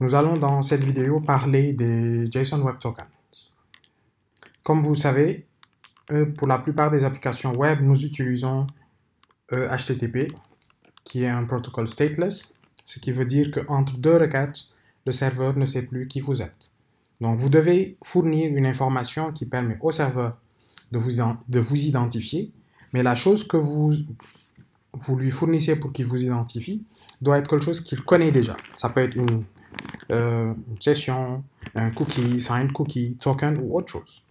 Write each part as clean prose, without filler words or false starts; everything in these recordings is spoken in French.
Nous allons dans cette vidéo parler des JSON Web Tokens. Comme vous savez, pour la plupart des applications web, nous utilisons HTTP, qui est un protocole stateless, ce qui veut dire qu'entre deux requêtes, le serveur ne sait plus qui vous êtes. Donc, vous devez fournir une information qui permet au serveur de vous identifier, mais la chose que vous lui fournissez pour qu'il vous identifie doit être quelque chose qu'il connaît déjà. Ça peut être une session, un cookie, signed cookie, token ou autre chose.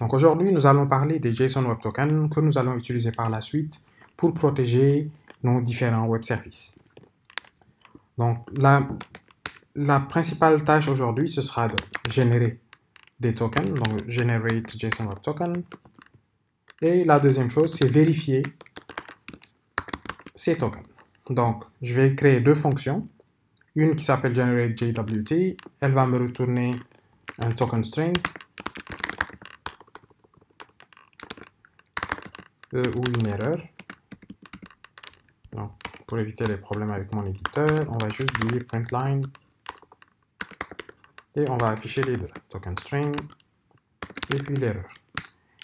Donc aujourd'hui, nous allons parler des JSON Web Tokens que nous allons utiliser par la suite pour protéger nos différents web services. Donc la principale tâche aujourd'hui, ce sera de générer des tokens, donc generate JSON Web Token. Et la deuxième chose, c'est vérifier ces tokens. Donc, je vais créer deux fonctions. Une qui s'appelle generateJWT, elle va me retourner un token string ou une erreur. Donc, pour éviter les problèmes avec mon éditeur, on va juste dire println et on va afficher les deux, token string et puis l'erreur.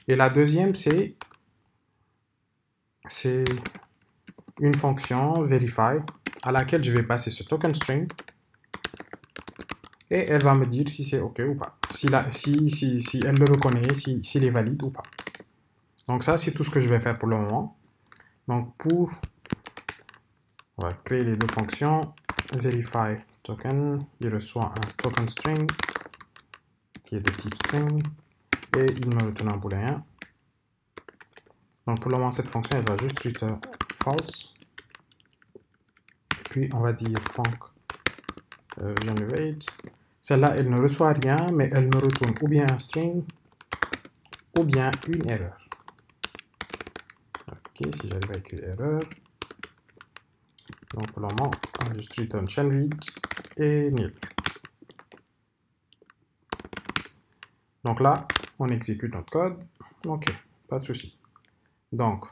Et la deuxième, c'est une fonction verify à laquelle je vais passer ce token string et elle va me dire si c'est OK ou pas, si elle le reconnaît, s'il est valide ou pas. Donc ça, c'est tout ce que je vais faire pour le moment. Donc on va créer les deux fonctions, verify token, il reçoit un token string qui est de type string et il me retourne un booléen. Donc pour le moment, cette fonction, elle va juste return false. Puis on va dire func generate. Celle-là, elle ne reçoit rien, mais elle me retourne ou bien un string ou bien une erreur. Ok, si j'arrive à écrire erreur. Donc pour le moment, on va juste return chain read et nil. Donc là, on exécute notre code. Ok, pas de souci. Donc,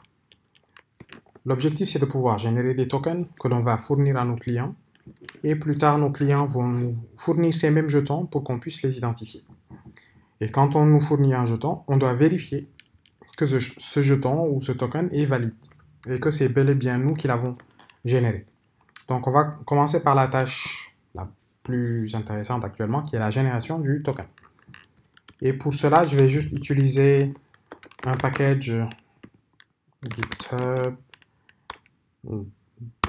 l'objectif, c'est de pouvoir générer des tokens que l'on va fournir à nos clients. Et plus tard, nos clients vont nous fournir ces mêmes jetons pour qu'on puisse les identifier. Et quand on nous fournit un jeton, on doit vérifier que ce jeton ou ce token est valide. Et que c'est bel et bien nous qui l'avons généré. Donc, on va commencer par la tâche la plus intéressante actuellement, qui est la génération du token. Et pour cela, je vais juste utiliser un package GitHub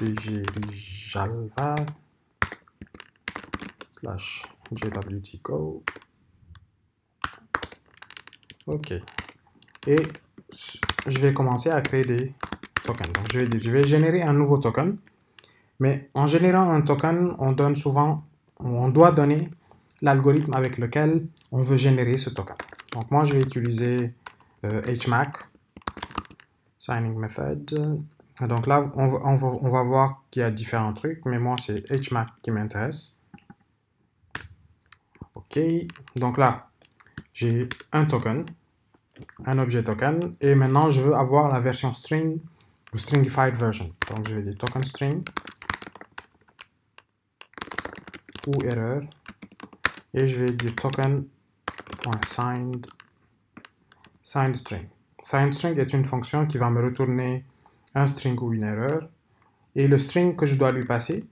dgjalva /jwtgo. OK. Et je vais commencer à créer des tokens. Donc, je vais générer un nouveau token. Mais en générant un token, on doit donner l'algorithme avec lequel on veut générer ce token. Donc moi, je vais utiliser HMAC, signing method. Donc là, on va voir qu'il y a différents trucs, mais moi, c'est HMAC qui m'intéresse. OK, donc là, j'ai un token, un objet token, et maintenant, je veux avoir la version string ou stringified version. Donc, je vais dire token string ou erreur, et je vais dire token.signed string. Signed string est une fonction qui va me retourner un string ou une erreur, et le string que je dois lui passer,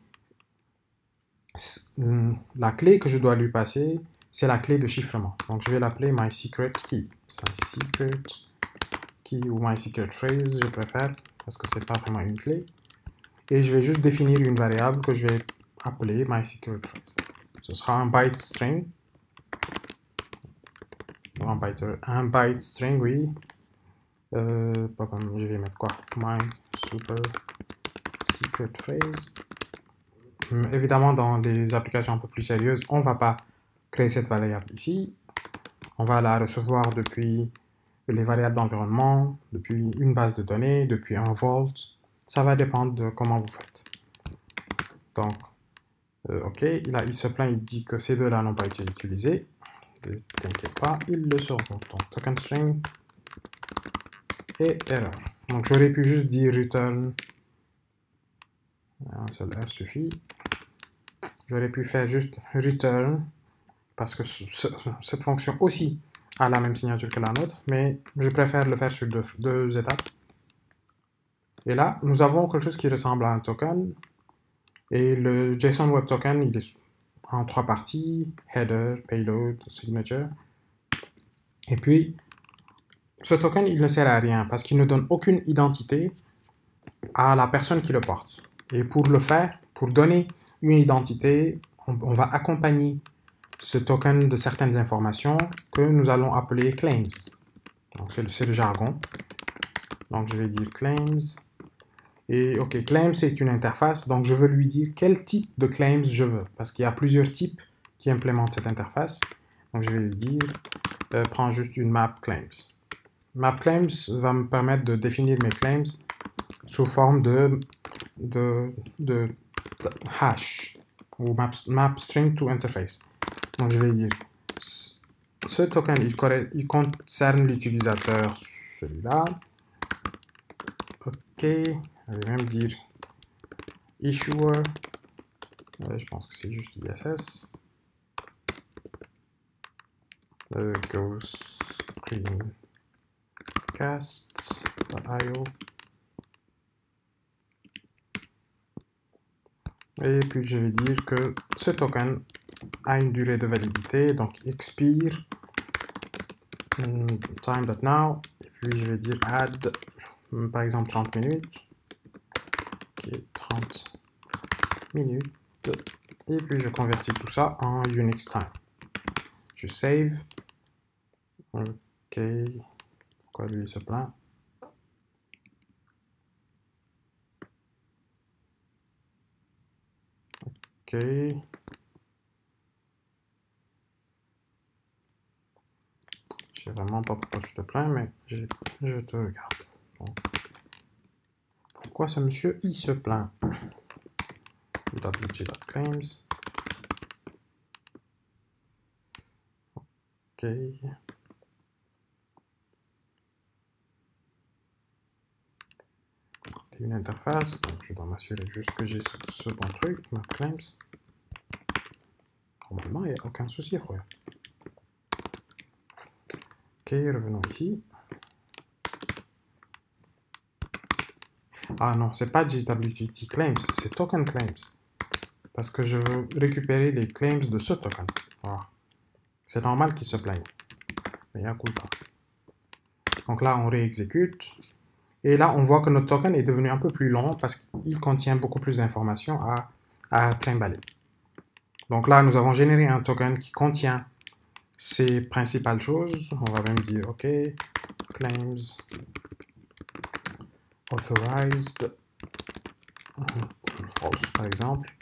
la clé que je dois lui passer, c'est la clé de chiffrement. Donc je vais l'appeler mySecretKey. Secret key ou mySecretPhrase, je préfère, parce que c'est pas vraiment une clé. Et je vais juste définir une variable que je vais appeler mySecretPhrase. Ce sera un byte string. Un byte string, oui. Je vais mettre quoi? mySuperSecretPhrase. Évidemment, dans des applications un peu plus sérieuses, on ne va pas créer cette variable ici. On va la recevoir depuis les variables d'environnement, depuis une base de données, depuis un vault. Ça va dépendre de comment vous faites. Donc, OK, là, il se plaint, il dit que ces deux-là n'ont pas été utilisés. Ne t'inquiète pas, ils le seront. Donc, token string et erreur. Donc, j'aurais pu juste dire return. Un seul R suffit. J'aurais pu faire juste return, parce que cette fonction aussi a la même signature que la nôtre, mais je préfère le faire sur deux étapes. Et là, nous avons quelque chose qui ressemble à un token. Et le JSON Web Token, il est en 3 parties, header, payload, signature. Et puis, ce token, il ne sert à rien parce qu'il ne donne aucune identité à la personne qui le porte. Et pour le faire, pour donner une identité, on va accompagner ce token de certaines informations que nous allons appeler claims. Donc, c'est le jargon. Donc, je vais dire claims. Et OK, claims, c'est une interface. Donc, je veux lui dire quel type de claims je veux. Parce qu'il y a plusieurs types qui implémentent cette interface. Donc, je vais lui dire, prends juste une map claims. Map claims va me permettre de définir mes claims sous forme de hash ou map string to interface. Donc, je vais dire, ce token, il concerne l'utilisateur, celui-là. OK, je vais même dire issuer. Je pense que c'est juste ISS. Go screencast.io. Et puis je vais dire que ce token a une durée de validité, donc expire time.now. Et puis je vais dire add, par exemple 30 minutes. OK, 30 minutes. Et puis je convertis tout ça en Unix time. Je save. OK. Pourquoi lui il se plaint? OK. Je sais vraiment pas pourquoi tu te plains, mais je te regarde. Bon. Pourquoi ce monsieur il se plaint? wg.claims. OK. C'est une interface, donc je dois m'assurer juste que j'ai ce bon truc, ma claims. Normalement, il n'y a aucun souci, regarde. OK, revenons ici. Ah non, c'est pas JWT claims, c'est token claims. Parce que je veux récupérer les claims de ce token. Voilà. C'est normal qu'il se plaigne. Mais il y a coup pas. Donc là, on réexécute. Et là, on voit que notre token est devenu un peu plus long parce qu'il contient beaucoup plus d'informations à trimballer. Donc là, nous avons généré un token qui contient ces principales choses. On va même dire, OK, claims authorized, false par exemple.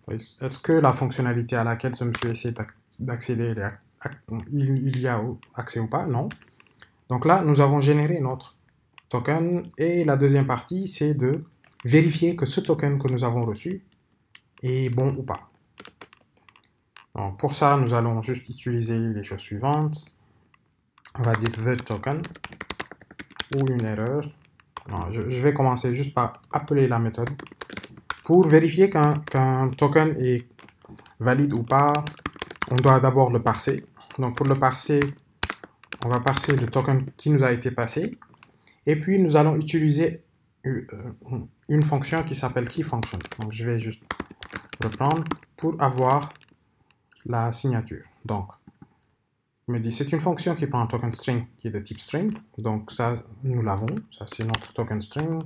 Est-ce que la fonctionnalité à laquelle ce monsieur essaie d'accéder, il y a accès ou pas? Non. Donc là, nous avons généré notre token et la deuxième partie, c'est de vérifier que ce token que nous avons reçu est bon ou pas. Donc pour ça, nous allons juste utiliser les choses suivantes. On va dire the token ou une erreur. Non, je vais commencer juste par appeler la méthode. Pour vérifier qu'un token est valide ou pas, on doit d'abord le parser. Donc pour le parser, on va parser le token qui nous a été passé. Et puis nous allons utiliser une fonction qui s'appelle keyFunction. Donc je vais juste reprendre pour avoir la signature. Donc, il me dit c'est une fonction qui prend un token string qui est de type string. Donc ça, nous l'avons. Ça, c'est notre token string.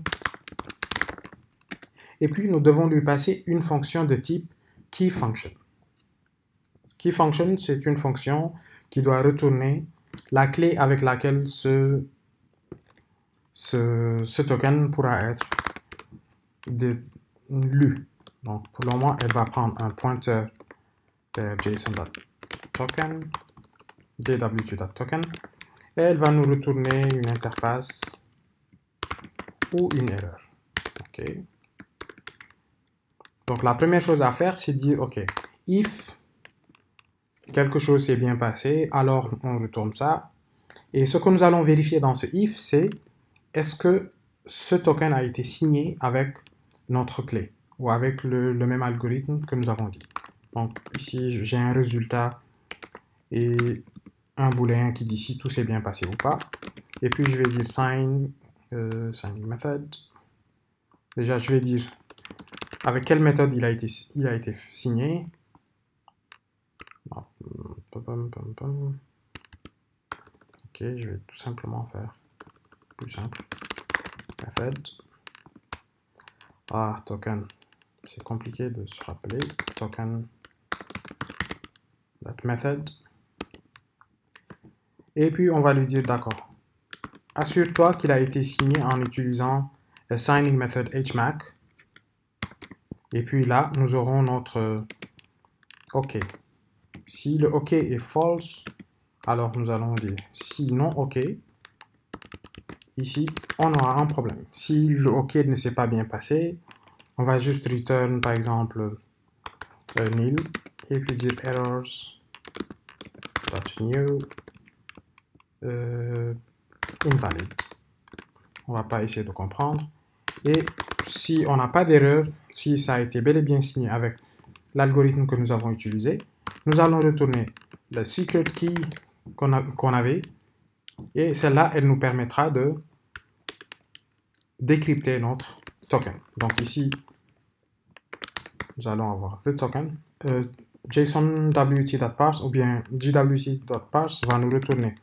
Et puis, nous devons lui passer une fonction de type keyFunction. KeyFunction, c'est une fonction qui doit retourner la clé avec laquelle ce token pourra être lu. Donc, pour le moment, elle va prendre un pointeur vers json.token, dwt.token, et elle va nous retourner une interface ou une erreur. OK. Donc, la première chose à faire, c'est dire, OK, if quelque chose s'est bien passé, alors on retourne ça. Et ce que nous allons vérifier dans ce if, c'est est-ce que ce token a été signé avec notre clé ou avec le même algorithme que nous avons dit. Donc ici, j'ai un résultat et un booléen qui dit si tout s'est bien passé ou pas. Et puis je vais dire sign method. Déjà, je vais dire avec quelle méthode il a été signé. Ok, je vais tout simplement faire plus simple. Method. Ah, token. C'est compliqué de se rappeler. Token. That method. Et puis, on va lui dire d'accord. Assure-toi qu'il a été signé en utilisant le signing method HMAC. Et puis là, nous aurons notre OK. Si le OK est false, alors nous allons dire si non OK. Ici, on aura un problème. Si le OK ne s'est pas bien passé, on va juste return par exemple nil et puis dire errors.new invalid. On va pas essayer de comprendre. Et si on n'a pas d'erreur, si ça a été bel et bien signé avec l'algorithme que nous avons utilisé, nous allons retourner la secret key qu'on avait et celle-là, elle nous permettra de décrypter notre token. Donc ici, nous allons avoir the token. JSON wt.parse ou bien jwt.parse va nous retourner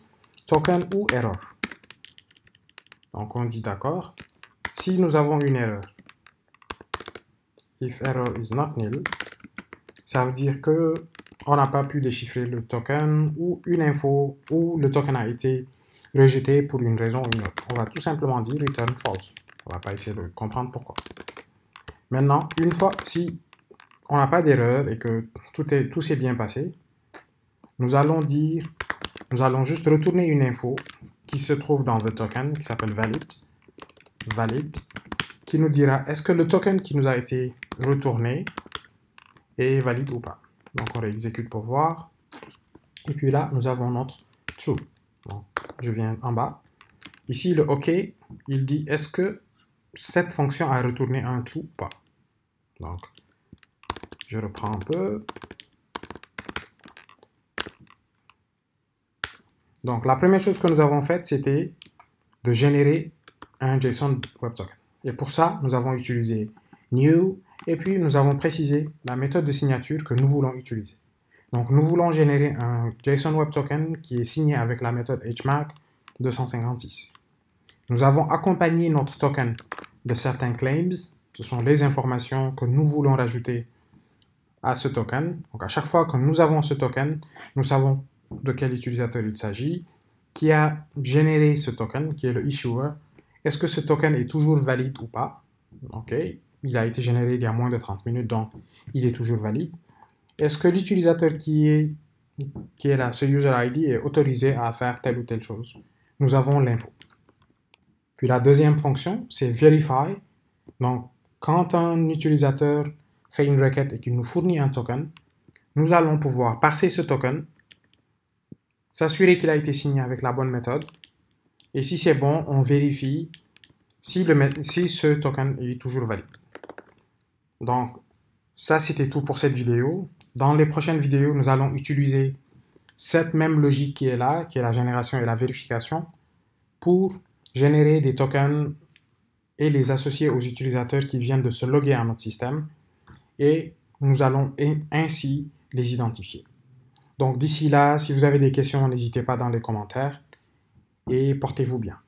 token ou error. Donc on dit d'accord. Si nous avons une erreur, if error is not nil, ça veut dire que on n'a pas pu déchiffrer le token ou une info ou le token a été rejeté pour une raison ou une autre. On va tout simplement dire return false. On va pas essayer de comprendre pourquoi. Maintenant, une fois si on n'a pas d'erreur et que tout s'est bien passé, nous allons juste retourner une info qui se trouve dans le token qui s'appelle valid, qui nous dira est-ce que le token qui nous a été retourné est valide ou pas. Donc on réexécute pour voir. Et puis là, nous avons notre true. Donc, je viens en bas. Ici, le OK, il dit est-ce que cette fonction a retourné un true ou pas. Donc, je reprends un peu. Donc, la première chose que nous avons faite, c'était de générer un JSON Web Token. Et pour ça, nous avons utilisé new, et puis nous avons précisé la méthode de signature que nous voulons utiliser. Donc, nous voulons générer un JSON Web Token qui est signé avec la méthode HMAC 256. Nous avons accompagné notre token de certains claims. Ce sont les informations que nous voulons rajouter à ce token. Donc, à chaque fois que nous avons ce token, nous savons de quel utilisateur il s'agit, qui a généré ce token, qui est le issuer. Est-ce que ce token est toujours valide ou pas? OK. Il a été généré il y a moins de 30 minutes, donc il est toujours valide. Est-ce que l'utilisateur qui est là, ce user ID, est autorisé à faire telle ou telle chose? Nous avons l'info. Puis la deuxième fonction, c'est verify. Donc, quand un utilisateur fait une requête et qu'il nous fournit un token, nous allons pouvoir parser ce token, s'assurer qu'il a été signé avec la bonne méthode. Et si c'est bon, on vérifie si ce token est toujours valide. Donc, ça, c'était tout pour cette vidéo. Dans les prochaines vidéos, nous allons utiliser cette même logique qui est là, qui est la génération et la vérification, pour générer des tokens et les associer aux utilisateurs qui viennent de se loguer à notre système. Et nous allons ainsi les identifier. Donc, d'ici là, si vous avez des questions, n'hésitez pas dans les commentaires et portez-vous bien.